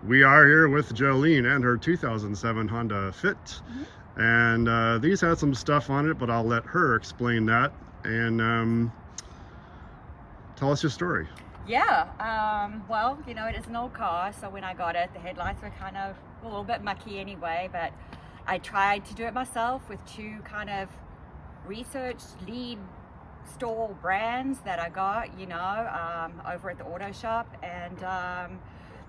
We are here with Joleen and her 2007 Honda Fit. And these had some stuff on it, but I'll let her explain that and tell us your story. Yeah, well, you know, it is an old car, so when I got it, the headlights were kind of a little bit mucky anyway, but I tried to do it myself with two kind of researched lead store brands that I got, you know, over at the auto shop. And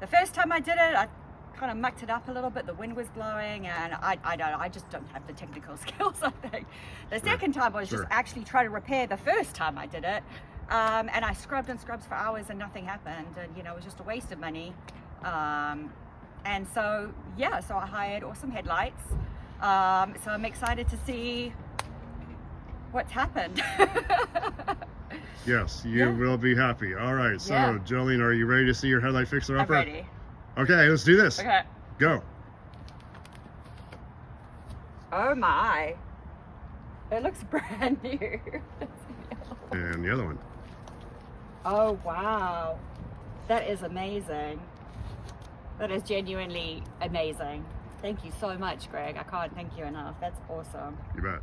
the first time I did it, I kind of mucked it up a little bit. The wind was blowing, and I just don't have the technical skills, I think. The second time I was just actually trying to repair the first time I did it. And I scrubbed and scrubbed for hours and nothing happened, and you know, it was just a waste of money. And so yeah, so I hired Awesome Headlights. So I'm excited to see what's happened. Yes, you will be happy. All right, so Joleen, are you ready to see your headlight fixer upper? I'm ready. Okay, let's do this. Okay. Go. Oh my, it looks brand new. And the other one. Oh wow, that is amazing. That is genuinely amazing. Thank you so much, Greg. I can't thank you enough. That's awesome. You bet.